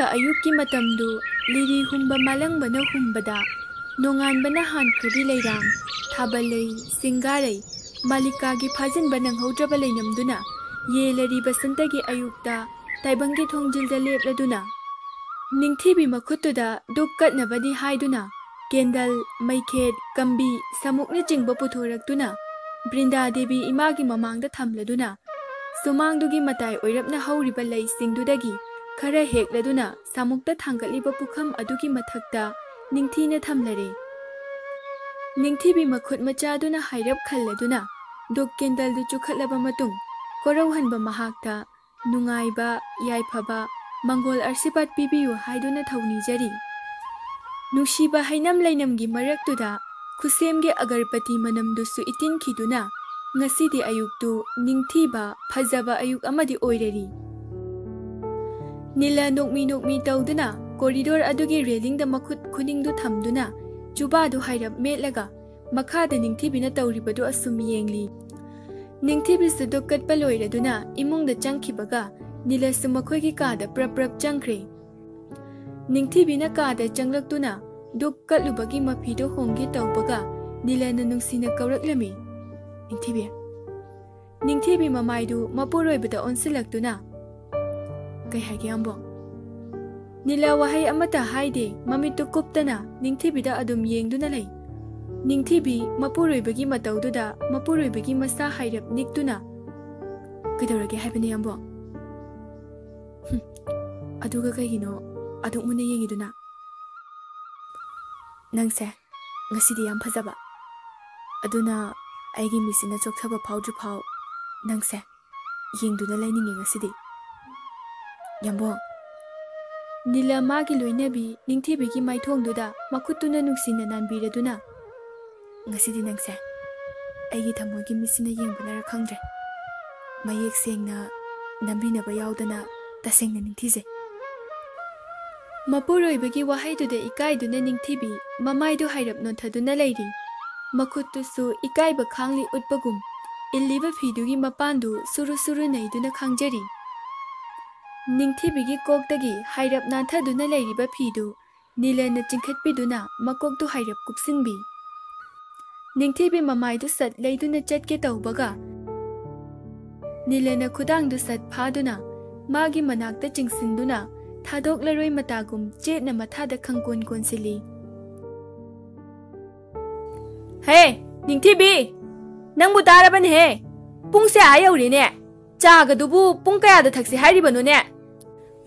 ꯃꯇꯨꯡꯗ ꯑꯌꯨꯛꯀꯤ ꯃꯇꯝꯗꯨ ꯂꯤꯔꯤ ꯍꯨꯝꯕ ꯃꯥꯂꯪꯕꯅ ꯍꯨꯝꯕꯗ ꯅꯣꯡꯉꯥꯟꯕꯅ ꯍꯥꯟꯈ꯭ꯔꯕꯤ ꯂꯩꯔꯥꯡ ꯊꯥꯕꯜꯂꯩ ꯁꯤꯡꯒꯥꯔꯩ ꯃꯥꯂꯤꯀꯥꯒꯤ ꯐꯥꯖꯤꯟꯕ ꯅꯪꯍꯧꯗ꯭ꯔꯕ ꯂꯩꯅꯝꯗꯨꯅ ꯌꯦꯜꯂꯔꯤ ꯕꯁꯟꯇꯒꯤ ꯑꯌꯨꯛꯇ ꯇꯥꯏꯕꯪꯒꯤ ꯊꯣꯡꯖꯤꯜꯗ ꯂꯦꯞꯂꯗꯨꯅ ꯅꯤꯡꯊꯤꯕꯤ ꯃꯈꯨꯠꯇꯨꯗ ꯗꯨꯛ ꯀꯠꯅꯕꯅꯤ ꯍꯥꯏꯗꯨꯅ ꯀꯦꯟꯗꯜ ꯃꯩꯈꯦꯠ ꯀꯝꯕꯤ ꯁꯃꯨꯛꯅꯆꯤꯡꯕ ꯄꯨꯊꯣꯔꯛꯇꯨꯅ ꯕ꯭ꯔꯤꯟꯗꯥꯗꯦꯕꯤ ꯏꯃꯥꯒꯤ ꯃꯃꯥꯡꯗ ꯊꯝꯂꯗꯨꯅ ꯁꯨꯃꯥꯡꯗꯨꯒꯤ ꯃꯇꯥꯏ ꯑꯣꯏꯔꯞꯅ ꯍꯧꯔꯤꯕ ꯂꯩꯁꯤꯡꯗꯨꯗꯒꯤ ꯈꯔ ꯍꯦꯛꯂꯗꯨꯅ ꯁꯥꯃꯨꯛꯇ ꯊꯥꯡꯒꯠꯂꯤꯕ ꯄꯨꯈꯝ ꯑꯗꯨꯒꯤ ꯃꯊꯛꯇ ꯅꯤꯡꯊꯤꯅ ꯊꯝꯂꯔꯦ꯫ ꯅꯤꯡꯊꯤꯕꯤ ꯃꯈꯨꯠ ꯃꯆꯥꯗꯨꯅ ꯍꯥꯏꯔꯞ ꯈꯜꯂꯗꯨꯅ ꯗꯨꯛ ꯀꯦꯟꯗꯜꯗꯨ ꯆꯨꯈꯠꯂꯕ ꯃꯇꯨꯡ ꯀꯣꯔꯧꯍꯟꯕ ꯃꯍꯥꯛꯇ ꯅꯨꯡꯉꯥꯏꯕ ꯌꯥꯏꯐꯕ ꯃꯪꯒꯣꯜ ꯑꯔꯁꯤꯕꯥꯠ ꯄꯤꯕꯤꯌꯨ ꯍꯥꯏꯗꯨꯅ ꯊꯧꯅꯤꯖꯔꯤ꯫ ꯅꯨꯡꯁꯤꯕ ꯍꯩꯅꯝ ꯂꯩꯅꯝꯒꯤ ꯃꯔꯛꯇꯨꯗ ꯈꯨꯁꯦꯝꯒꯤ ꯑꯒꯔꯕꯇꯤ ꯃꯅꯝꯗꯨꯁꯨ ꯏꯇꯤꯟꯈꯤꯗꯨꯅ ꯉꯁꯤꯗꯤ ꯑꯌꯨꯛꯇꯨ ꯅꯤꯡꯊꯤꯕ ꯐꯖꯕ ꯑꯌꯨꯛ ꯑꯃꯗꯤ ꯑꯣꯏꯔꯔꯤ꯫ ꯅꯤꯂ ꯅꯣꯛꯃꯤ ꯅꯣꯛꯃꯤ ꯇꯧꯗꯨꯅ ꯀꯣꯔꯤꯗꯣꯔ ꯑꯗꯨꯒꯤ ꯔꯦꯂꯤꯡꯗ ꯃꯈꯨꯠ ꯈꯨꯅꯤꯡꯗꯨ ꯊꯝꯗꯨꯅ ꯆꯨꯕꯥꯗꯨ ꯍꯥꯏꯔꯞ ꯃꯦꯠꯂꯒ ꯃꯈꯥꯗ ꯅꯤꯡꯊꯤꯕꯤꯅ ꯇꯧꯔꯤꯕꯗꯨ ꯑꯁꯨꯝ ꯌꯦꯡꯂꯤ꯫ ꯅꯤꯡꯊꯤꯕꯤꯁꯨ ꯗꯨꯛ ꯀꯠꯄ ꯂꯣꯏꯔꯗꯨꯅ ꯏꯃꯨꯡꯗ ꯆꯪꯈꯤꯕꯒ ꯅꯤꯂꯁꯨ ꯃꯈꯣꯏꯒꯤ ꯀꯥꯗ ꯄ꯭ꯔꯞ ꯄ꯭ꯔꯞ ꯆꯪꯈ꯭ꯔꯦ꯫ ꯅꯤꯡꯊꯤꯕꯤꯅ ꯀꯥꯗ ꯆꯪꯂꯛꯇꯨꯅ ꯗꯨꯛ ꯀꯠꯂꯨꯕꯒꯤ ꯃꯐꯤꯗꯨ ꯍꯣꯡꯒꯦ ꯇꯧꯕꯒ ꯅꯤꯂꯅ ꯅꯨꯡꯁꯤꯅ ꯀꯧꯔꯛꯂꯝꯃꯤ, "ꯅꯤꯡꯊꯤꯕꯤ"꯫ ꯅꯤꯡꯊꯤꯕꯤ ꯃꯃꯥꯏꯗꯨ ꯃꯄꯨꯔꯣꯏꯕꯗ ꯑꯣꯟꯁꯤꯜꯂꯛꯇꯨꯅ, "ꯀꯩ ꯍꯥꯏꯒꯦ ꯑꯝꯕꯣ?" ꯅꯤꯂ ꯋꯥꯍꯩ ꯑꯃꯠꯇ ꯍꯥꯏꯗꯦ, ꯃꯃꯤꯠꯇꯨ ꯀꯨꯞꯇꯅ ꯅꯤꯡꯊꯤꯕꯤꯗ ꯑꯗꯨꯝ ꯌꯦꯡꯗꯨꯅ ꯂꯩ꯫ ꯅꯤꯡꯊꯤꯕꯤ ꯃꯄꯨꯔꯣꯏꯕꯒꯤ ꯃꯇꯧꯗꯨꯗ ꯃꯄꯨꯔꯣꯏꯕꯒꯤ ꯃꯁꯥ ꯍꯥꯏꯔꯞ ꯅꯤꯛꯇꯨꯅ, "ꯀꯩꯗꯧꯔꯒꯦ ꯍꯥꯏꯕꯅꯦ ꯑꯝꯕꯣ?" "ꯑꯗꯨꯒ ꯀꯩꯒꯤꯅꯣ ꯑꯗꯨꯛ ꯃꯨꯟꯅ ꯌꯦꯡꯉꯤꯗꯨꯅ?" "ꯅꯪꯁꯦ ꯉꯁꯤꯗꯤ ꯌꯥꯝ ꯐꯖꯕ, ꯑꯗꯨꯅ ꯑꯩꯒꯤ ꯃꯤꯠꯁꯤꯅ ꯆꯣꯛꯊꯕ ꯐꯥꯎꯗ꯭ꯔꯤꯐꯥꯎ ꯅꯪꯁꯦ ꯌꯦꯡꯗꯨꯅ ꯂꯩꯅꯤꯡꯉꯦ ꯉꯁꯤꯗꯤ." "ꯌꯥꯝꯕꯣ." ꯅꯤꯂ ꯃꯥꯒꯤ ꯂꯣꯏꯅꯕꯤ ꯅꯤꯡꯊꯤꯕꯤꯒꯤ ꯃꯥꯏꯊꯣꯡꯗꯨꯗ ꯃꯈꯨꯠꯇꯨꯅ ꯅꯨꯡꯁꯤꯅ ꯅꯥꯟꯕꯤꯔꯗꯨꯅ, "ꯉꯁꯤꯗꯤ ꯅꯪꯁꯦ ꯑꯩꯒꯤ ꯊꯃꯣꯏꯒꯤ ꯃꯤꯠꯁꯤꯅ ꯌꯦꯡꯕꯅꯔ ꯈꯪꯗ꯭ꯔꯦ, ꯃꯌꯦꯛ ꯁꯦꯡꯅ ꯅꯝꯕꯤꯅꯕ ꯌꯥꯎꯗꯅ ꯇꯁꯦꯡꯅ ꯅꯤꯡꯊꯤꯖꯩ." ꯃꯄꯨꯔꯣꯏꯕꯒꯤ ꯋꯥꯍꯩꯗꯨꯗ ꯏꯀꯥꯏꯗꯨꯅ ꯅꯤꯡꯊꯤꯕꯤ ꯃꯃꯥꯏꯗꯨ ꯍꯥꯏꯔꯞ ꯅꯣꯟꯊꯗꯨꯅ ꯂꯩꯔꯤ꯫ ꯃꯈꯨꯠꯇꯨꯁꯨ ꯏꯀꯥꯏꯕ ꯈꯥꯡꯂꯤ ꯎꯠꯄꯒꯨꯝ ꯏꯜꯂꯤꯕ ꯐꯤꯗꯨꯒꯤ ꯃꯄꯥꯟꯗꯨ ꯁꯨꯔꯨ ꯁꯨꯔꯨ ꯅꯩꯗꯨꯅ ꯈꯥꯡꯖꯔꯤ꯫ ꯅꯤꯡꯊꯤꯕꯤꯒꯤ ꯀꯣꯛꯇꯒꯤ ꯍꯥꯏꯔꯞ ꯅꯥꯟꯊꯗꯨꯅ ꯂꯩꯔꯤꯕ ꯐꯤꯗꯨ ꯅꯤꯂꯅ ꯆꯤꯡꯈꯠꯄꯤꯗꯨꯅ ꯃꯀꯣꯛꯇꯨ ꯍꯥꯏꯔꯞ ꯀꯨꯞꯁꯤꯟꯕꯤ꯫ ꯅꯤꯡꯊꯤꯕꯤ ꯃꯃꯥꯏꯗꯨ ꯁꯠ ꯂꯩꯗꯨꯅ ꯆꯠꯀꯦ ꯇꯧꯕꯒ ꯅꯤꯂꯅ ꯈꯨꯗꯥꯡꯗꯨ ꯁꯠ ꯐꯥꯗꯨꯅ ꯃꯥꯒꯤ ꯃꯅꯥꯛꯇ ꯆꯤꯡꯁꯤꯟꯗꯨꯅ ꯊꯥꯗꯣꯛꯂꯔꯣꯏ ꯃꯇꯥꯒꯨꯝ ꯆꯦꯠꯅ ꯃꯊꯥꯗ ꯈꯪꯀꯣꯟ ꯀꯣꯟꯁꯤꯜꯂꯤ꯫ "ꯍꯦ ꯅꯤꯡꯊꯤꯕꯤ, ꯅꯪꯕꯨ ꯇꯥꯔꯕꯅꯦꯍꯦ, ꯄꯨꯡꯁꯦ ꯑꯥ ꯌꯧꯔꯦꯅꯦ, ꯆꯥꯒꯗꯨꯕꯨ ꯄꯨꯡ ꯀꯌꯥꯗ ꯊꯛꯁꯤ ꯍꯥꯏꯔꯤꯕꯅꯣꯅꯦ?"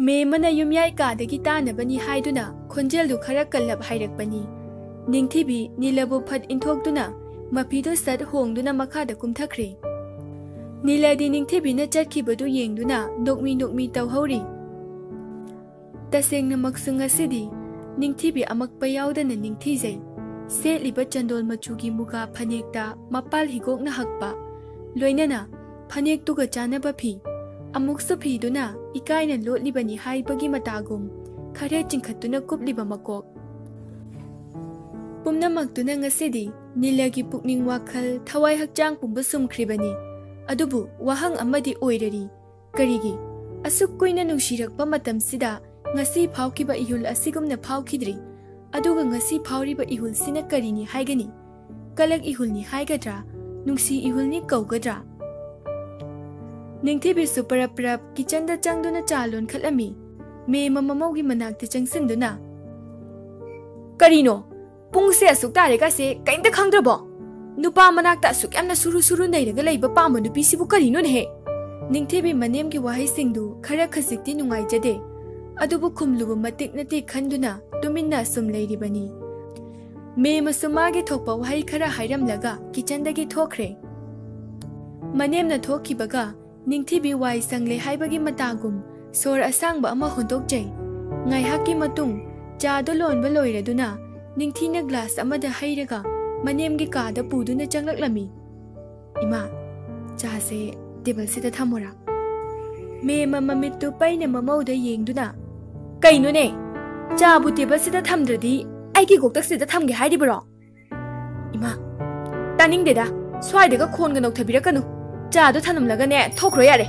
ꯃꯦꯝꯃꯅ ꯌꯨꯝꯌꯥꯏ ꯀꯥꯗꯒꯤ ꯇꯥꯅꯕꯅꯤ ꯍꯥꯏꯗꯨꯅ ꯈꯣꯟꯖꯦꯜꯗꯨ ꯈꯔ ꯀꯜꯂꯞ ꯍꯥꯏꯔꯛꯄꯅꯤ꯫ ꯅꯤꯡꯊꯤꯕꯤ ꯅꯤꯂꯕꯨ ꯐꯠ ꯏꯟꯊꯣꯛꯇꯨꯅ ꯃꯐꯤꯗꯨ ꯁꯠ ꯍꯣꯡꯗꯨꯅ ꯃꯈꯥꯗ ꯀꯨꯝꯊꯈ꯭ꯔꯦ꯫ ꯅꯤꯂꯗꯤ ꯅꯤꯡꯊꯤꯕꯤꯅ ꯆꯠꯈꯤꯕꯗꯨ ꯌꯦꯡꯗꯨꯅ ꯅꯣꯛꯃꯤ ꯅꯣꯛꯃꯤ ꯇꯧꯍꯧꯔꯤ꯫ ꯇꯁꯦꯡꯅꯃꯛꯁꯨ ꯉꯁꯤꯗꯤ ꯅꯤꯡꯊꯤꯕꯤ ꯑꯃꯛꯄ ꯌꯥꯎꯗꯅ ꯅꯤꯡꯊꯤꯖꯩ꯫ ꯁꯦꯠꯂꯤꯕ ꯆꯟꯗꯣꯜ ꯃꯆꯨꯒꯤ ꯃꯨꯒꯥ ꯐꯅꯦꯛꯇ ꯃꯄꯥꯜ ꯍꯤꯒꯣꯛꯅ ꯍꯛꯄ, ꯂꯣꯏꯅꯅ ꯐꯅꯦꯛꯇꯨꯒ ꯆꯥꯅꯕ ꯐꯤ, ꯑꯃꯨꯛꯁꯨ ꯐꯤꯗꯨꯅ ꯏꯀꯥꯏꯅ ꯂꯣꯠꯂꯤꯕꯅꯤ ꯍꯥꯏꯕꯒꯤ ꯃꯇꯥꯒꯨꯝ ꯈꯔ ꯆꯤꯡꯈꯠꯇꯨꯅ ꯀꯨꯞꯂꯤꯕ ꯃꯀꯣꯛ, ꯄꯨꯝꯅꯃꯛꯇꯨꯅ ꯉꯁꯤꯗꯤ ꯅꯤꯂꯒꯤ ꯄꯨꯛꯅꯤꯡ ꯋꯥꯈꯜ ꯊꯋꯥꯏ ꯍꯛꯆꯥꯡ ꯄꯨꯝꯕ ꯁꯨꯝꯈ꯭ꯔꯤꯕꯅꯤ꯫ ꯑꯗꯨꯕꯨ ꯋꯥꯍꯪ ꯑꯃꯗꯤ ꯑꯣꯏꯔꯔꯤ, ꯀꯔꯤꯒꯤ ꯑꯁꯨꯛ ꯀꯨꯏꯅ ꯅꯨꯡꯁꯤꯔꯛꯄ ꯃꯇꯝꯁꯤꯗ ꯉꯁꯤ ꯐꯥꯎꯈꯤꯕ ꯏꯍꯨꯜ ꯑꯁꯤꯒꯨꯝꯅ ꯐꯥꯎꯈꯤꯗ꯭ꯔꯤ? ꯑꯗꯨꯒ ꯉꯁꯤ ꯐꯥꯎꯔꯤꯕ ꯏꯍꯨꯜꯁꯤꯅ ꯀꯔꯤꯅꯤ ꯍꯥꯏꯒꯅꯤ? ꯀꯂꯛ ꯏꯍꯨꯜꯅꯤ ꯍꯥꯏꯒꯗ꯭ꯔꯥ? ꯅꯨꯡꯁꯤ ꯏꯍꯨꯜꯅꯤ ꯀꯧꯒꯗ꯭ꯔꯥ? ꯅꯤꯡꯊꯤꯕꯤꯁꯨ ꯄꯔꯞ ꯄꯔꯞ ꯀꯤꯆꯟꯗ ꯆꯪꯗꯨꯅ ꯆꯥ ꯂꯣꯟꯈꯠꯂꯝꯃꯤ꯫ ꯃꯦꯝꯃ ꯃꯃꯧꯒꯤ ꯃꯅꯥꯛꯇ ꯆꯪꯁꯤꯟꯗꯨꯅ, "ꯀꯔꯤꯅꯣ? ꯄꯨꯡꯁꯦ ꯑꯁꯨꯛ ꯇꯥꯔꯦꯒꯁꯦ ꯀꯩꯝꯇ ꯈꯪꯗ꯭ꯔꯕꯣ? ꯅꯨꯄꯥ ꯃꯅꯥꯛꯇ ꯑꯁꯨꯛ ꯌꯥꯝꯅ ꯁꯨꯔꯨ ꯁꯨꯔꯨ ꯅꯩꯔꯒ ꯂꯩꯕ ꯄꯥꯝꯕ ꯅꯨꯄꯤꯁꯤꯕꯨ ꯀꯔꯤꯅꯣꯅꯦꯍꯦ?" ꯅꯤꯡꯊꯤꯕꯤ ꯃꯅꯦꯝꯒꯤ ꯋꯥꯍꯩꯁꯤꯡꯗꯨ ꯈꯔ ꯈꯖꯤꯛꯇꯤ ꯅꯨꯡꯉꯥꯏꯖꯗꯦ, ꯑꯗꯨꯕꯨ ꯈꯨꯝꯂꯨꯕ ꯃꯇꯤꯛ ꯅꯇꯤꯛ ꯈꯟꯗꯨꯅ ꯇꯨꯃꯤꯟꯅ ꯑꯁꯨꯝ ꯂꯩꯔꯤꯕꯅꯤ꯫ ꯃꯦꯝꯃꯁꯨ ꯃꯥꯒꯤ ꯊꯣꯛꯄ ꯋꯥꯍꯩ ꯈꯔ ꯍꯥꯏꯔꯝꯂꯒ ꯀꯤꯆꯟꯗꯒꯤ ꯊꯣꯛꯈ꯭ꯔꯦ꯫ ꯃꯅꯦꯝꯅ ꯊꯣꯛꯈꯤꯕꯒ ꯅꯤꯡꯊꯤꯕꯤ ꯋꯥꯏ ꯁꯪꯂꯦ ꯍꯥꯏꯕꯒꯤ ꯃꯇꯥꯒꯨꯝ ꯁꯣꯔ ꯑꯁꯥꯡꯕ ꯑꯃ ꯍꯣꯟꯗꯣꯛꯆꯩ꯫ ꯉꯥꯏꯍꯥꯛꯀꯤ ꯃꯇꯨꯡ ꯆꯥꯗꯨ ꯂꯣꯟꯕ ꯂꯣꯏꯔꯗꯨꯅ ꯅꯤꯡꯊꯤꯅ ꯒ꯭ꯂꯥꯁ ꯑꯃꯗ ꯍꯩꯔꯒ ꯃꯅꯦꯝꯒꯤ ꯀꯥꯗ ꯄꯨꯗꯨꯅ ꯆꯪꯂꯛꯂꯝꯃꯤ꯫ "ꯏꯃꯥ, ꯆꯥꯁꯦ ꯇꯦꯕꯜꯁꯤꯗ ꯊꯝꯃꯣꯔꯥ?" ꯃꯦꯝꯃ ꯃꯃꯤꯠꯇꯨ ꯄꯩꯅ ꯃꯃꯧꯗ ꯌꯦꯡꯗꯨꯅ, "ꯀꯩꯅꯣꯅꯦ, ꯆꯥꯕꯨ ꯇꯦꯕꯜꯁꯤꯗ ꯊꯝꯗ꯭ꯔꯗꯤ ꯑꯩꯒꯤ ꯀꯣꯛꯇꯛꯁꯤꯗ ꯊꯝꯒꯦ ꯍꯥꯏꯔꯤꯕꯔꯣ?" "ꯏꯃꯥ, ꯇꯥꯅꯤꯡꯗꯦꯗ, ꯁ꯭ꯋꯥꯏꯗꯒ ꯈꯣꯟꯒ ꯅꯧꯊꯕꯤꯔꯛꯀꯅꯨ, ꯆꯥꯗꯣ ꯊꯅꯝꯂꯒꯅꯦ ꯊꯣꯛꯈ꯭ꯔꯣ ꯌꯥꯔꯦ."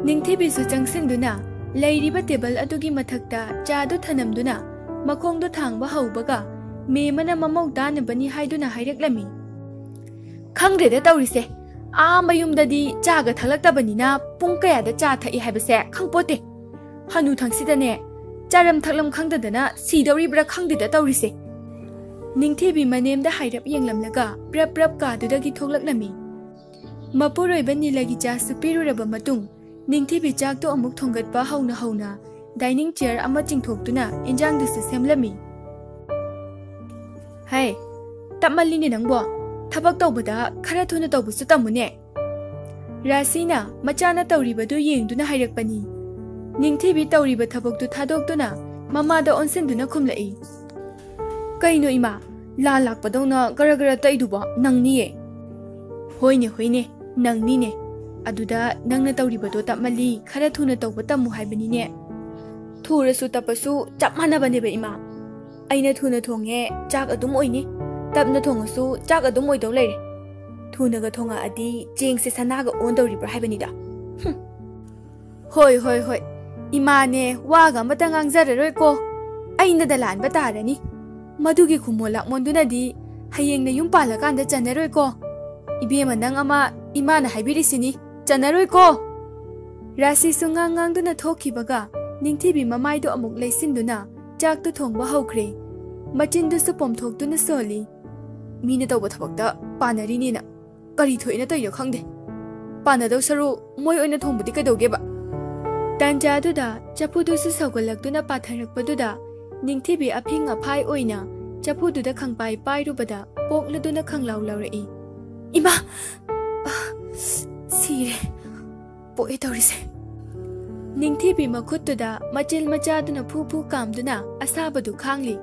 ꯅꯤꯡꯊꯤꯕꯤꯁꯨ ꯆꯪꯁꯤꯟꯗꯨꯅ Leiriba table adugi mathakta chadu thanamduna makhongdo thangba haubaga memana mamau danabani haiduna haireklami. Khangreda tawrise mayumdadi chaga thalaktabanina pung kayada cha thai haibase khangpote. Hanu thangsidane charam thaklam khangdadana sidawribra khangdeda tawrise. Ningthebi manemda hairap yenglamlaga prap prap ka dudagi thoklaklami. Mapuroiba nilagi cha supiruraba matung Ningthebi chak to amuk thongatpa hauna dining chair ama chingthoktuna enjang dusu semlami. Hai tapmalini nangbo thabak tawbada khara thuna tawbusu tamune. Rasina machana tawribadu yengduna hairakpani. Ningthebi tawriba thabaktu thadoktuna mamada onsenduna khumlai. Kaino ima la lakpadona gara taiduba nangniye. Hoine nangnine. Aduda nangna tawribado tapmali khara thuna tawba tamu haibanine. Thurasu tapasu chap manabane ba ima. Aina thuna thonge chak adum oini. Tapna thongasu chak adum oidaw leire. Thuna ga thonga adi jeng se sanaga on tawribra haibanida. Hoi. Imane waga matangang zararoi ko. Aina dalan ba tarani. Madugi khumolak mondunadi hayeng na yung palakanda chanaroi ko. Ibema nang ama imana haibirisini chanaroi ko. Rasi sungang duna thokibaga Ningthebi mamaido amuk leisinduna chak tu thongba haukhre. Machindu su pomthokduna soli. Mina tawba thabakta panari na kari thoina toiro khangde. Panadaw saru moi oina thongbudi kadawgeba. Tanjaduda chapudu su saugolakduna patharakpaduda Ningthebi aphing aphai oina chapududa khangpai pairubada pokladuna khanglaw lawrai. Ima sire poe tawrise. Ningthebi makhutuda machil machaduna phu kamduna asabadu khangli.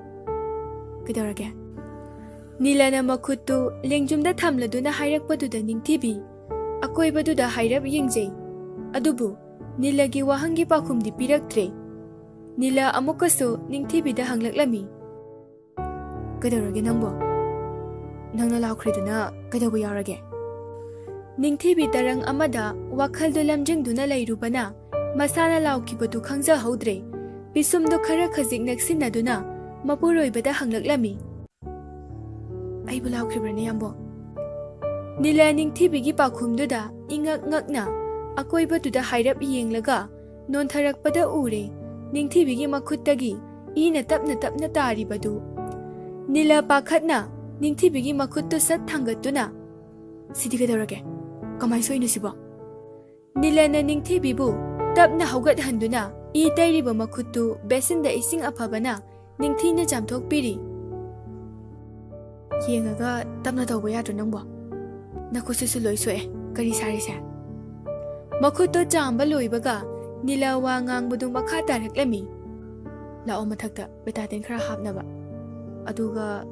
Kidorage Nilana makhutu lengjumda thamladuna hairakpaduda Ningthebi akoibaduda hairap yengjei. Adubu Nilagi wahangi pakhumdi piraktre. Nila amukasu Ningthebida hanglaklami. Kidorage nangbo nangna lawkhriduna kaidabu yarage. Ningthebi tarang amada wakhaldu lamjingduna leirubana masana lawkhibadu khangja haudre. Pisumdu khara khajik naksinaduna mapuroibada hanglaklami. Aibu lawkhribrane yambo. Nila Ningthebigi pakhumduda ingak ngakna akoibaduda hairap yenglaga nontharakpada ure. Ningthebigi makhuttagi ina tapna taribadu. Nila pakhatna Ningthebigi makhuttu sat thangatuna. Sidi kadorage kamai soina sibo. Nilana Ningthebibu tapna haugat handuna I tairiba makhuttu besinda ising aphabana Ningthina jamthokpiri. Yengaga tapna tawba yadro nangbo. Nakususu loisoe kari sarise. Makhuttu jamba loibaga Nila wa ngangbudu makha taraklami. Lao mathakta betaten khara hapnaba. Aduga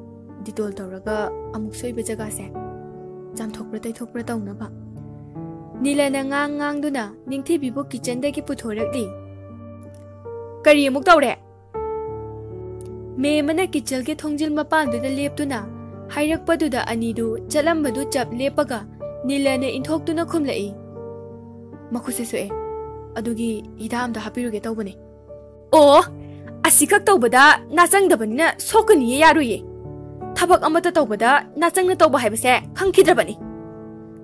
Ditol tawraga amuk soiba jaga se jamthokpra taithokpra tawnaba. Nilana ngangduna Ningthebibu kitchendagi puthorakli. Kari amuk tawre. Memana kitchelgi thongjil mapanduda leptuna hairakpaduda anidu chalambadu chap lepaga Nilana inthokduna khumlai. Makhusesue adugi hidamda hapiruge tawbane. Oh asikak tawbada nachangdabanina sokani yaruye. Thabak amata tawbada nachangna tawba haibase khangkhidrabani.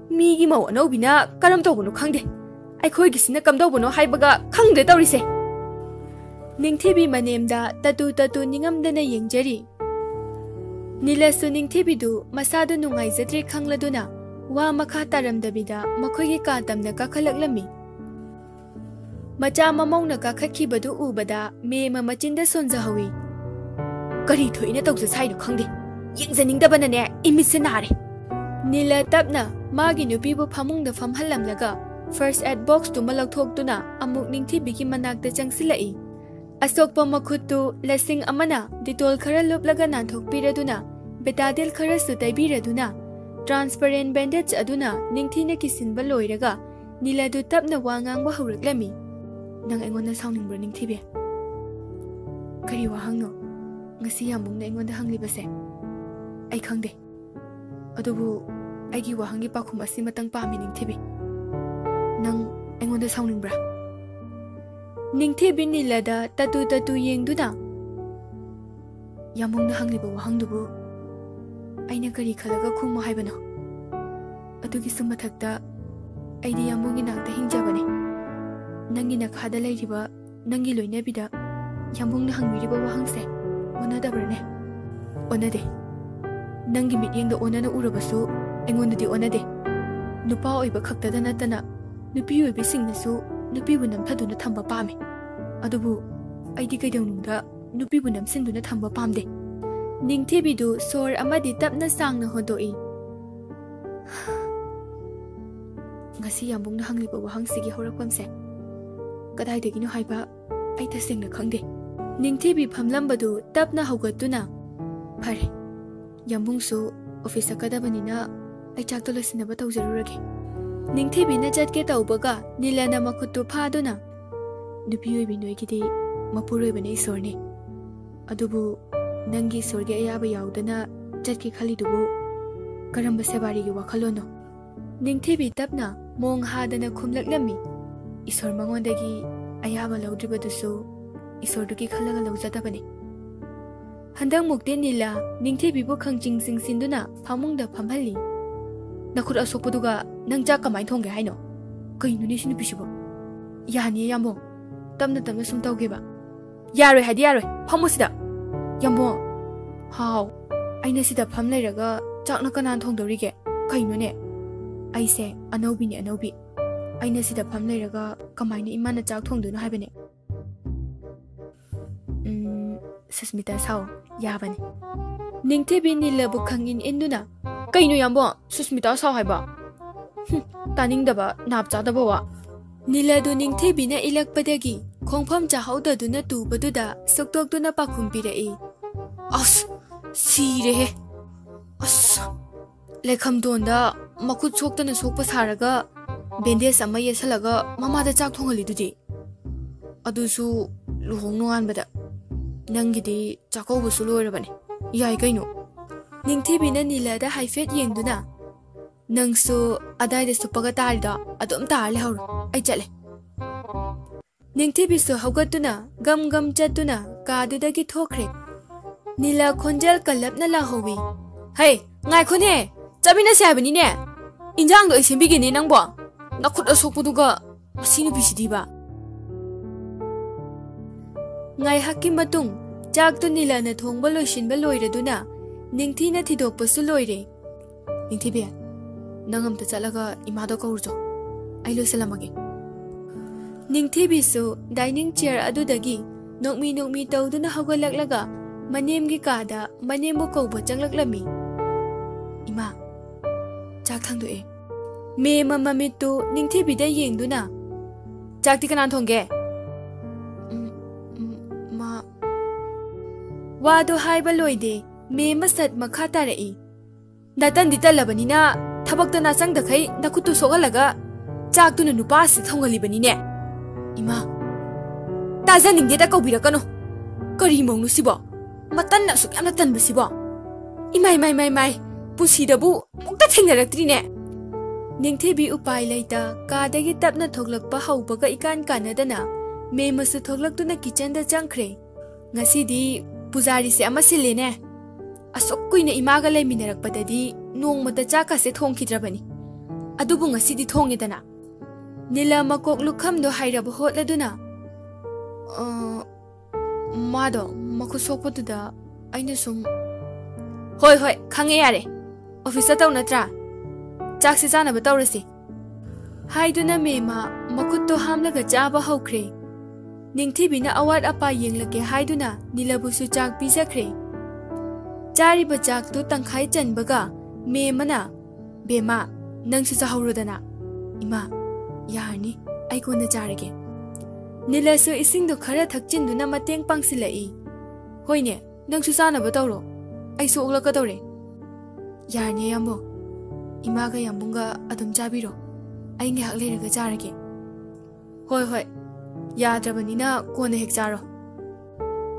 Migi mau anobina karam tawbunu khangde. Aikhoi gisina kamdawbano haibaga khangde tawrise. Ningthebi manemda tatu ningamdana yengjari. Nilasu Ningthebidu masadu nungaijatre khangladuna wa makha taramdabida makhoigi katamna kakhalaklami. Macha mamongna kakhakhibadu ubada mema machinda sonjahawi. Kari thoina tawsa saidu khangde. Yengjaningdabanane imitsenare. Nila tapna magi nupibu phamungda famhallamlaga first aid box tu malakthokduna amuk Ningthebigi manakta changsilai. Asokpa makhuttu lasing amana ditol khara luplaga nanthokpiraduna betadel khara su taibiraduna transparent bandage aduna Ningthina kisinba loiraga Niladu tapna wangangba hawraklami. Nang engona sauningba Ningthebe. Kari wahangno ngasi yamungna engonda hanglibase. Ai khangde. Adubu aigi wahangi pakhum asi matang pami Ningthebe. Nang engonda sauningbra. Ningthebi Nilada tatu tatu yengduna Yamung na hangliba wahangdubu aina kari khalaga khuma haibano adugi sumathakta aidi yamungi nakta hingjabane nangi nakhada lairiba nangi loinabida yamung na hangmiriba wahangse onadabrane onade nangi mityengda onana urabasu engondadi onade nupa oiba khaktada natana nupi oibi singnasu nupi bu namthaduna thamba pame adubu aidi kaidawnungda nupi bu namsinduna thamba pamde Ningthebi du sor amadi tapna sangna hodoi ngasi yambung na hangliba wahangsigi horakpamse kadai degino haiba ai tasengna khangde Ningthebi phamlambadu tapna hogatuna phare yambung su office akadabanina ai chakto lasinaba tawjarurage Ningthebi na jatke tawbaga nilana makhutu phaduna nupi oibi noigidi mapuroi bane isorne adubu Nangi sorge ayaba yaudana jatki khalidubu karamba sebari gi wakhalono Ningthebi tapna mong hadana khumlaklami isor mangondagi ayaba laudribadusu isordugi khalaga laujadabani handang mukte nila Ningthebi bu khangjing sing sinduna phamungda phamhali nakhur asokpuduga nangja kamai thongge haino kainu ni sinu bisibo yani yambo tamna tamna sum tawgeba yaroi hadi yaroi phamusida Yambo, how? Aina sida pham lairaga chakna kanan thongdorige kainone aise anobi ni anobi aina sida pham lairaga kamaina imana chak thongduna haibane Susmita sao yabane Ningthebi nilabu khangin induna kainu yambo Susmita sao haiba taningdaba napchadaba wa Niladu Ningthebi na ilakpadagi khongpham chahaudaduna tubaduda soktokduna pakhumpirai As sire as lekham donda makut soktana sokpa saraga bendes ama yesalaga mamada chak thongali dudi adusu luhongno anbada nangidi chakau busu loirabane yai kaino Ningthebi na nilada haifet yengduna nangsu adaida supaga tarida adum tar le hauro ai chale Ningthebi su haugatuna gam gam chatuna kadudagi thokre Nila khonjal kalapna la howi Hey ngai khone chabina sabani ne injang do isembi gine nangbo nakhut asokpuduga asinu bisidiba ngai hakki matung chak to nila na thongba loisinba loiraduna ningthina thidokpasu loire Ningthebi nangam ta chalaga imado kaurjo ai loisalamage Ningthebi su dining chair adudagi nokmi tawduna hawgalaklaga Manem gi kada manemu kauba changlaklami Ima chak thangdu e me mama mitu Ningthebi da yengduna chak ti kanan thongge ma wado haiba loide me masat makha tarai datan ditalabani na thabak ta na chang da khai nakutu sogalaga chak tu na nupa si thongali bani ne Ima tazaning de da kaubira kano kari mongnu sibo Matan na suk amna tan basibo Imai pusidabu mukta thengnaraktri ne Ningthebi upai laita kadagi tapna thoglakpa haubaga ikan kanadana me masu thoglaktuna kitchen da changkhre ngasidi pujari se ama sile ne asok kuina imaga leminarakpadadi nongmata chaka se thongkidrabani adubu ngasidi thongedana nila makok lukhamdo hairaba hotladuna Mado makusokpoduda aina sum Hoi khange yare office taw natra chak se jana ba tawrasi haiduna mema makutto hamlaga jaba haukhre Ningthebi na awat apa yenglake haiduna nilabu su chak pijakre chari ba chak to tangkhai chanbaga memana bema nangsu chahaurodana Ima yarni ai ko na charage Nilasu ising do khara thakchin duna mateng pangsilai hoine nangsu sana ba tawro ai so ogla ka tawre yarne yambo imaga yambunga adum chabiro ai ngi hakle raga charage hoi yadrabanina kona hek charo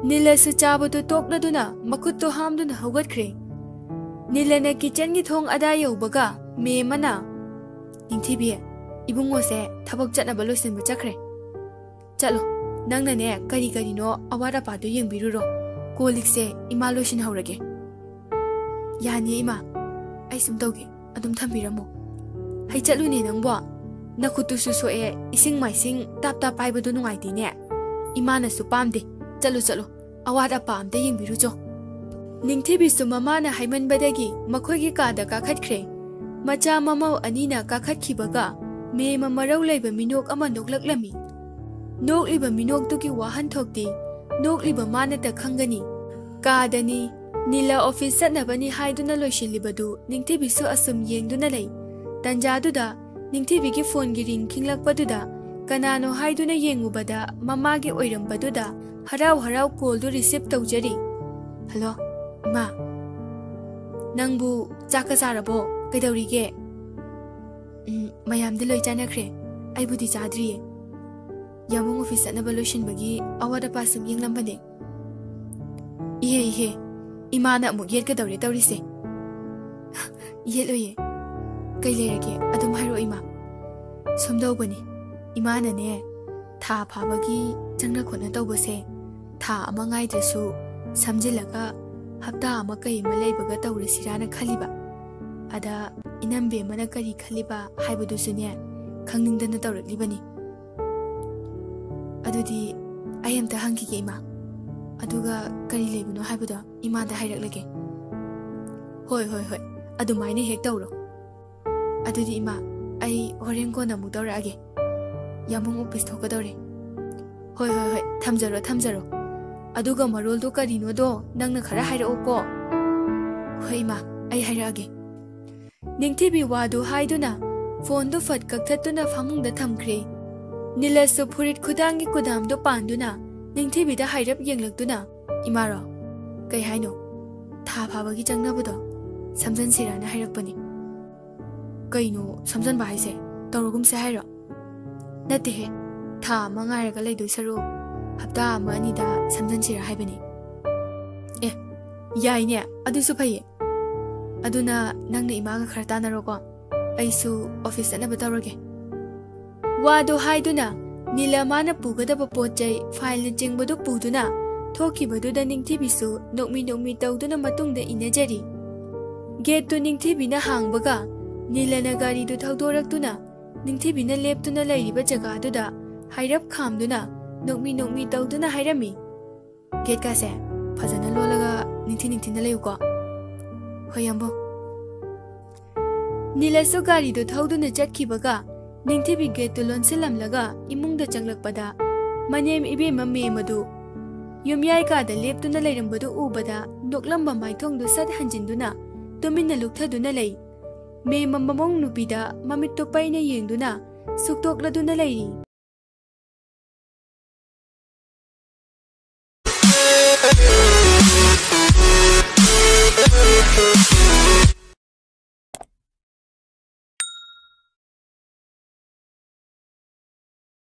Nilasu chabadu tokladuna makutto hamduna hogatkhre Nilana kitchen gi thong ada yobaga me mana Ningthebi ibungo se thabak chatna balosin ba chakre Chalo ꯅꯪꯅꯅꯦ ꯀꯔꯤ ꯀꯔꯤꯅꯣ ꯑꯋꯥꯠ ꯑꯄꯥꯗꯣ ꯌꯦꯡꯕꯤꯔꯨꯔꯣ call ꯂꯤꯛꯁꯦ ꯏꯃꯥ ꯂꯣꯏꯁꯤꯟꯍꯧꯔꯒꯦ ꯌꯥꯅꯤ ꯏꯃꯥ ꯑꯩ ꯁꯨꯝ ꯇꯧꯒꯦ ꯑꯗꯨꯝ ꯊꯝꯕꯤꯔꯝꯃꯣ ꯍꯩ ꯆꯠꯂꯨꯅꯦ ꯅꯪꯕꯣ ꯅꯈꯨꯠꯇꯨꯁꯨ ꯁꯣꯛꯑꯦ ꯏꯁꯤꯡ ꯃꯥꯏꯁꯤꯡ ꯇꯥꯞ ꯇꯥꯞ ꯄꯥꯏꯕꯗꯣ ꯅꯨꯡꯉꯥꯏꯇꯦꯅꯦ ꯏꯃꯥꯅꯁꯨ ꯄꯥꯝꯗꯦ ꯆꯠꯂꯨ ꯆꯠꯂꯨ ꯑꯋꯥꯠ ꯑꯄꯥ ꯑꯝꯇ ꯌꯦꯡꯕꯤꯔꯨꯆꯣ ꯅꯤꯡꯊꯤꯕꯤꯁꯨ ꯃꯃꯥꯅ ꯍꯥꯏꯃꯟꯕꯗꯒꯤ ꯃꯈꯣꯏꯒꯤ ꯀꯥꯗ ꯀꯥꯈꯠꯈ꯭ꯔꯦ ꯃꯆꯥ ꯃꯃꯧ ꯑꯅꯤꯅ ꯀꯥꯈꯠꯈꯤꯕꯒ ꯃꯦꯝ ꯃꯔꯧ ꯂꯩꯕ ꯃꯤꯅꯣꯛ ꯑꯃ ꯅꯣꯛꯂꯛꯂꯝꯃꯤ ꯅꯣꯛꯂꯤꯕ ꯃꯤꯅꯣꯛꯇꯨꯒꯤ ꯋꯥꯍꯟꯊꯣꯛꯇꯤ ꯅꯣꯛꯂꯤꯕ ꯃꯥꯅꯇ ꯈꯪꯒꯅꯤ ꯀꯥꯗꯅꯤ ꯅꯤꯂꯥ ꯑꯣꯐꯤꯁ ꯆꯠꯅꯕꯅꯤ ꯍꯥꯏꯗꯨꯅ ꯂꯣꯏꯁꯤꯜꯂꯤꯕꯗꯨ ꯅꯤꯡꯊꯤꯕꯤꯁꯨ ꯑꯁꯨꯝ ꯌꯦꯡꯗꯨꯅ ꯂꯩ ꯇꯟꯖꯥꯗꯨꯗ ꯅꯤꯡꯊꯤꯕꯤꯒꯤ ꯐꯣꯟꯒꯤ ꯔꯤꯡ ꯈꯤꯡꯂꯛꯄꯗꯨꯗ ꯀꯅꯥꯅꯣ ꯍꯥꯏꯗꯨꯅ ꯌꯦꯡꯉꯨꯕꯗ ꯃꯃꯥꯒꯤ ꯑꯣꯏꯔꯝꯕꯗꯨꯗ ꯍꯔꯥꯎ ꯍꯔꯥꯎ ꯀꯣꯜꯗꯨ ꯔꯤꯁꯤꯞ ꯇꯧꯖꯔꯤ ꯍꯜꯂꯣ ꯏꯃꯥ ꯅꯪꯕꯨ ꯆꯥꯛꯀ ꯆꯥꯔꯕꯣ ꯀꯩꯗꯧꯔꯤꯒꯦ ꯃꯌꯥꯝꯗꯤ ꯂꯣꯏ ꯆꯥꯅꯈ꯭ꯔꯦ ꯑꯩꯕꯨꯗꯤ ꯆꯥꯗ꯭ꯔꯤꯌꯦ ꯌꯥꯃꯨꯡ ꯑꯣꯐꯤꯁ ꯆꯠꯅꯕ ꯂꯣꯏꯁꯤꯟꯕꯒꯤ ꯑꯋꯥꯠ ꯑꯄꯥ ꯁꯨꯝ ꯌꯦꯡꯂꯝꯕꯅꯦ ꯏꯍꯦ ꯏꯍꯦ ꯏꯃꯥꯅ ꯑꯃꯨꯛ ꯌꯦꯠꯀꯗꯧꯔꯦ ꯇꯧꯔꯤꯁꯦ ꯌꯦꯠꯂꯣꯏꯌꯦ ꯀꯩ ꯂꯩꯔꯒꯦ ꯑꯗꯨꯝ ꯍꯥꯏꯔꯛꯑꯣ ꯏꯃꯥ ꯁꯨꯝꯗꯧꯕꯅꯤ ꯏꯃꯥꯅꯅꯦ ꯊꯥ ꯐꯥꯕꯒꯤ ꯆꯪꯅ ꯈꯣꯠꯅ ꯇꯧꯕꯁꯦ ꯊꯥ ꯑꯃ ꯉꯥꯏꯗ꯭ꯔꯁꯨ ꯁꯝꯖꯤꯜꯂꯒ ꯍꯞꯇꯥ ꯑꯃ ꯀꯩ ꯑꯃ ꯂꯩꯕꯒ ꯇꯧꯔꯁꯤꯔꯥꯅ ꯈꯜꯂꯤꯕ ꯑꯗ ꯏꯅꯝꯕꯤ ꯑꯃꯅ ꯀꯔꯤ ꯈꯜꯂꯤꯕ ꯍꯥꯏꯕꯗꯨꯁꯨꯅꯦ ꯈꯪꯅꯤꯡꯗꯅ ꯇꯧꯔꯛꯂꯤꯕꯅꯤ ꯑꯗꯨꯗꯤ ꯑꯩ ꯑꯝꯇ ꯍꯪꯈꯤꯒꯦ ꯏꯃꯥ ꯑꯗꯨꯒ ꯀꯔꯤ ꯂꯩꯕꯅꯣ ꯍꯥꯏꯕꯗꯣ ꯏꯃꯥꯗ ꯍꯥꯏꯔꯛꯂꯒꯦ ꯍꯣꯏ ꯍꯣꯏ ꯍꯣꯏ ꯑꯗꯨꯃꯥꯏꯅ ꯍꯦꯛ ꯇꯧꯔꯣ ꯑꯗꯨꯗꯤ ꯏꯃꯥ ꯑꯩ ꯍꯣꯔꯦꯟ ꯀꯣꯟꯅ ꯑꯃꯨꯛ ꯇꯧꯔꯛꯑꯒꯦ ꯌꯥꯃꯨꯡ ꯑꯣꯐꯤꯁ ꯊꯣꯛꯀꯗꯧꯔꯦ ꯍꯣꯏ ꯍꯣꯏ ꯍꯣꯏ ꯊꯝꯖꯔꯣ ꯊꯝꯖꯔꯣ ꯑꯗꯨꯒ ꯃꯔꯣꯜꯗꯣ ꯀꯔꯤꯅꯣꯗꯣ ꯅꯪꯅ ꯈꯔ ꯍꯥꯏꯔꯛꯑꯣꯀꯣ ꯍꯣꯏ ꯏꯃꯥ ꯑꯩ ꯍꯥꯏꯔꯛꯑꯒꯦ ꯅꯤꯡꯊꯤꯕꯤ ꯋꯥꯗꯨ ꯍꯥꯏꯗꯨꯅ ꯐꯣꯟꯗꯨ ꯐꯠ ꯀꯛꯊꯠꯇꯨꯅ ꯐꯃꯨꯡꯗ ꯊꯝꯈ꯭ꯔꯦ ꯅꯤꯂꯁꯁꯨ ꯐꯨꯔꯤꯠ ꯈꯨꯗꯥꯡꯒꯤ ꯀꯨꯗꯥꯝꯗꯣ ꯄꯥꯟꯗꯨꯅ ꯅꯤꯡꯊꯤꯕꯤꯗ ꯍꯥꯏꯔꯞ ꯌꯦꯡꯂꯛꯇꯨꯅ ꯏꯃꯥꯔꯣ ꯀꯩ ꯍꯥꯏꯅꯣ ꯊꯥ ꯐꯥꯕꯒꯤ ꯆꯪꯅꯕꯗꯣ ꯁꯝꯖꯟꯁꯤꯔꯥꯅ ꯍꯥꯏꯔꯛꯄꯅꯤ ꯀꯩꯅꯣ ꯁꯝꯖꯟꯕ ꯍꯥꯏꯁꯦ ꯇꯧꯔꯒꯨꯝꯁꯦ ꯍꯥꯏꯔꯣ ꯅꯠꯇꯦꯍꯦ ꯊꯥ ꯑꯃ ꯉꯥꯏꯔꯒ ꯂꯩꯗꯣꯏ ꯁꯔꯨꯛ ꯍꯞꯇꯥ ꯑꯃ ꯑꯅꯤꯗ ꯁꯝꯖꯟꯁꯤꯔꯥ ꯍꯥꯏꯕꯅꯤ ꯑꯦ ꯌꯥꯏꯅꯦ ꯑꯗꯨꯁꯨ ꯐꯩꯌꯦ ꯑꯗꯨꯅ ꯅꯪꯅ ꯏꯃꯥꯒ ꯈꯔ ꯇꯥꯟꯅꯔꯣꯀꯣ ꯑꯩꯁꯨ ꯑꯣꯐꯤꯁ ꯆꯠꯅꯕ ꯇꯧꯔꯒꯦ ꯋꯥꯗꯣ ꯍꯥꯏꯗꯨꯅ ꯅꯤꯂꯥ ꯃꯥꯅ ꯄꯨꯒꯗꯕ ꯄꯣꯠ ꯆꯩ ꯐꯥꯏꯜꯅ ꯆꯤꯡꯕꯗꯨ ꯄꯨꯗꯨꯅ ꯊꯣꯛꯈꯤꯕꯗꯨꯗ ꯅꯤꯡꯊꯤꯕꯤꯁꯨ ꯅꯣꯛꯃꯤ ꯅꯣꯛꯃꯤ ꯇꯧꯗꯨꯅ ꯃꯇꯨꯡꯗ ꯏꯟꯅꯖꯔꯤ ꯒꯦꯠꯇꯨ ꯅꯤꯡꯊꯤꯕꯤꯅ ꯍꯥꯡꯕꯒ ꯅꯤꯂꯥꯅ ꯒꯥꯔꯤꯗꯨ ꯊꯧꯗꯣꯔꯛꯇꯨꯅ ꯅꯤꯡꯊꯤꯕꯤꯅ ꯂꯦꯞꯇꯨꯅ ꯂꯩꯔꯤꯕ ꯖꯒꯥꯗꯨꯗ ꯍꯥꯏꯔꯞ ꯈꯥꯝꯗꯨꯅ ꯅꯣꯛꯃꯤ ꯅꯣꯛꯃꯤ ꯇꯧꯗꯨꯅ ꯍꯥꯏꯔꯝꯃꯤ ꯒꯦꯠꯀꯥꯁꯦ ꯐꯖꯅ ꯂꯣꯜꯂꯒ ꯅꯤꯡꯊꯤꯅ ꯂꯩꯌꯨꯀꯣ ꯍꯣꯏ ꯌꯥꯝꯕꯣ ꯅꯤꯂꯁꯨ ꯒꯥꯔꯤꯗꯨ ꯊꯧꯗꯨꯅ ꯆꯠꯈꯤꯕꯒ ꯅꯤꯡꯊꯤꯕꯤ ꯒꯦꯠꯇꯨ ꯂꯣꯟꯁꯤꯜꯂꯝꯂꯒ ꯏꯃꯨꯡꯗ ꯆꯪꯂꯛꯄꯗ ꯃꯅꯦꯝ ꯏꯕꯦꯝꯃ ꯃꯦꯝ ꯑꯗꯨ ꯌꯨꯝꯌꯥꯏ ꯀꯥꯗ ꯂꯦꯞꯇꯨꯅ ꯂꯩꯔꯝꯕꯗꯨ ꯎꯕꯗ ꯅꯣꯛꯂꯝꯕ ꯃꯥꯏꯊꯣꯡꯗꯨ ꯁꯠ ꯍꯟꯖꯤꯟꯗꯨꯅ ꯇꯨꯃꯤꯟꯅ ꯂꯨꯛꯊꯗꯨꯅ ꯂꯩ ꯃꯦꯝ ꯃꯃꯧ ꯅꯨꯄꯤꯗ ꯃꯃꯤꯠꯇꯨ ꯄꯩꯅ ꯌꯦꯡꯗꯨꯅ ꯁꯨꯛꯇꯣꯛꯂꯗꯨꯅ ꯂꯩꯔꯤ